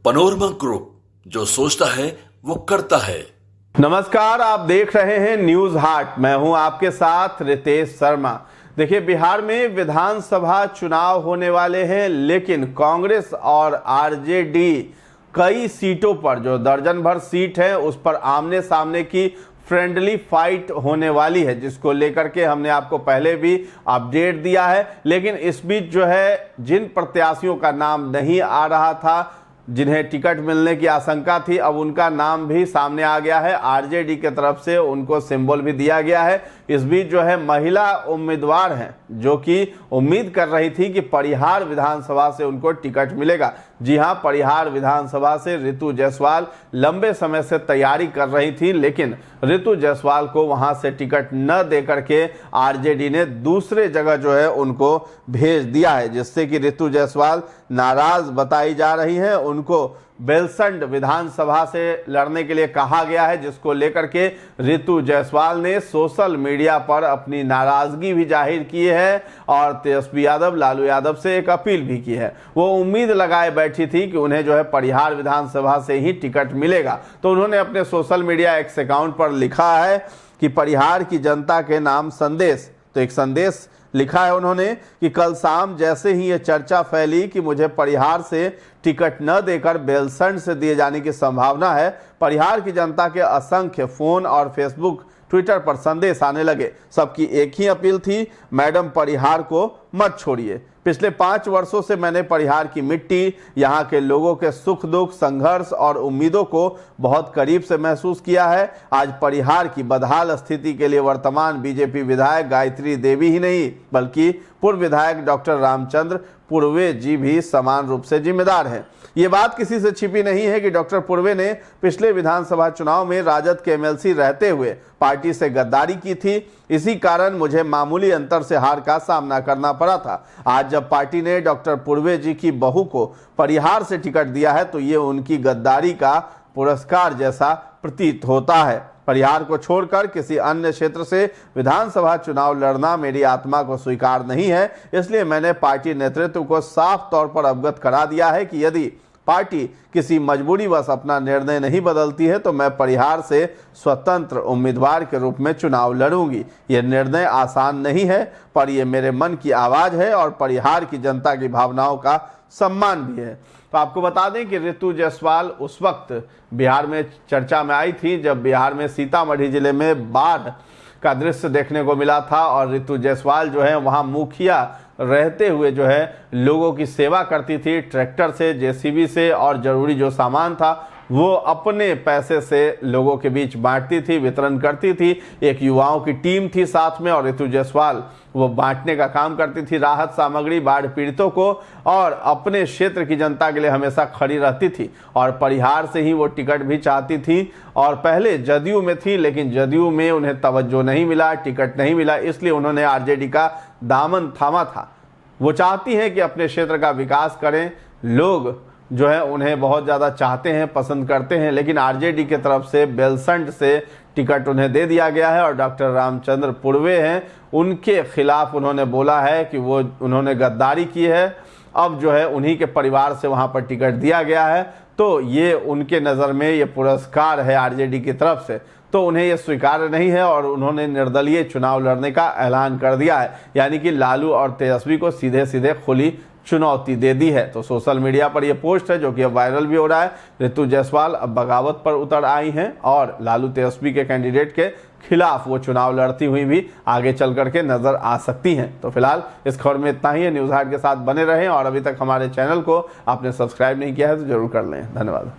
Panorama group, जो सोचता है वो करता है। नमस्कार, आप देख रहे हैं न्यूज हाट। मैं हूं आपके साथ रितेश शर्मा। देखिए, बिहार में विधानसभा चुनाव होने वाले हैं, लेकिन कांग्रेस और आरजेडी कई सीटों पर, जो दर्जन भर सीट है, उस पर आमने सामने की फ्रेंडली फाइट होने वाली है, जिसको लेकर के हमने आपको पहले भी अपडेट दिया है। लेकिन इस बीच जो है, जिन प्रत्याशियों का नाम नहीं आ रहा था, जिन्हें टिकट मिलने की आशंका थी, अब उनका नाम भी सामने आ गया है। आरजेडी की तरफ से उनको सिंबल भी दिया गया है। इस बीच जो है, महिला उम्मीदवार हैं जो कि उम्मीद कर रही थी कि परिहार विधानसभा से उनको टिकट मिलेगा। जी हां, परिहार विधानसभा से ऋतु जायसवाल लंबे समय से तैयारी कर रही थी, लेकिन ऋतु जायसवाल को वहां से टिकट न देकर के आरजेडी ने दूसरे जगह जो है उनको भेज दिया है, जिससे कि ऋतु जायसवाल नाराज बताई जा रही हैं। उनको बेलसंड विधानसभा से लड़ने के लिए कहा गया है, जिसको लेकर के ऋतु जायसवाल ने सोशल मीडिया पर अपनी नाराजगी भी जाहिर की है और तेजस्वी यादव, लालू यादव से एक अपील भी की है। वो उम्मीद लगाए बैठी थी कि उन्हें जो है परिहार विधानसभा से ही टिकट मिलेगा, तो उन्होंने अपने सोशल मीडिया एक्स अकाउंट पर लिखा है कि परिहार की जनता के नाम संदेश। तो एक संदेश लिखा है उन्होंने कि कल शाम जैसे ही ये चर्चा फैली कि मुझे परिहार से टिकट न देकर बेलसंड से दिए जाने की संभावना है, परिहार की जनता के असंख्य फोन और फेसबुक, ट्विटर पर संदेश आने लगे। सबकी एक ही अपील थी, मैडम परिहार को मत छोड़िए। पिछले 5 वर्षों से मैंने परिहार की मिट्टी, यहाँ के लोगों के सुख दुख, संघर्ष और उम्मीदों को बहुत करीब से महसूस किया है। आज परिहार की बदहाल स्थिति के लिए वर्तमान बीजेपी विधायक गायत्री देवी ही नहीं, बल्कि पूर्व विधायक डॉक्टर रामचंद्र पूर्वे जी भी समान रूप से जिम्मेदार हैं। ये बात किसी से छिपी नहीं है कि डॉक्टर पूर्वे ने पिछले विधानसभा चुनाव में राजद के एमएलसी रहते हुए पार्टी से गद्दारी की थी। इसी कारण मुझे मामूली अंतर से हार का सामना करना पड़ा था। आज जब पार्टी ने डॉक्टर पूर्वे जी की बहू को परिहार से टिकट दिया है, तो ये उनकी गद्दारी का पुरस्कार जैसा प्रतीत होता है। परिहार को छोड़कर किसी अन्य क्षेत्र से विधानसभा चुनाव लड़ना मेरी आत्मा को स्वीकार नहीं है। इसलिए मैंने पार्टी नेतृत्व को साफ तौर पर अवगत करा दिया है कि यदि पार्टी किसी मजबूरीवश अपना निर्णय नहीं बदलती है, तो मैं परिहार से स्वतंत्र उम्मीदवार के रूप में चुनाव लड़ूंगी। यह निर्णय आसान नहीं है, पर यह मेरे मन की आवाज है और परिहार की जनता की भावनाओं का सम्मान भी है। तो आपको बता दें कि ऋतु जायसवाल उस वक्त बिहार में चर्चा में आई थी जब बिहार में सीतामढ़ी जिले में बाढ़ का दृश्य देखने को मिला था, और ऋतु जायसवाल जो है वहां मुखिया रहते हुए जो है लोगों की सेवा करती थी, ट्रैक्टर से, जेसीबी से, और जरूरी जो सामान था वो अपने पैसे से लोगों के बीच बांटती थी, वितरण करती थी। एक युवाओं की टीम थी साथ में, और ऋतु जायसवाल वो बांटने का काम करती थी, राहत सामग्री बाढ़ पीड़ितों को, और अपने क्षेत्र की जनता के लिए हमेशा खड़ी रहती थी। और परिहार से ही वो टिकट भी चाहती थी, और पहले जदयू में थी, लेकिन जदयू में उन्हें तवज्जो नहीं मिला, टिकट नहीं मिला, इसलिए उन्होंने आरजेडी का दामन थामा था। वो चाहती हैं कि अपने क्षेत्र का विकास करें, लोग जो है उन्हें बहुत ज़्यादा चाहते हैं, पसंद करते हैं, लेकिन आरजेडी की तरफ से बेलसंड से टिकट उन्हें दे दिया गया है। और डॉक्टर रामचंद्र पूर्वे हैं, उनके खिलाफ उन्होंने बोला है कि वो उन्होंने गद्दारी की है। अब जो है उन्हीं के परिवार से वहाँ पर टिकट दिया गया है, तो ये उनके नज़र में ये पुरस्कार है आरजेडी की तरफ से, तो उन्हें ये स्वीकार्य नहीं है, और उन्होंने निर्दलीय चुनाव लड़ने का ऐलान कर दिया है। यानी कि लालू और तेजस्वी को सीधे सीधे खुली चुनौती दे दी है। तो सोशल मीडिया पर यह पोस्ट है जो कि अब वायरल भी हो रहा है। ऋतु जायसवाल अब बगावत पर उतर आई हैं, और लालू तेजस्वी के कैंडिडेट के खिलाफ वो चुनाव लड़ती हुई भी आगे चल करके नजर आ सकती हैं। तो फिलहाल इस खबर में इतना ही है। न्यूज हाट के साथ बने रहें, और अभी तक हमारे चैनल को आपने सब्सक्राइब नहीं किया है तो जरूर कर लें। धन्यवाद।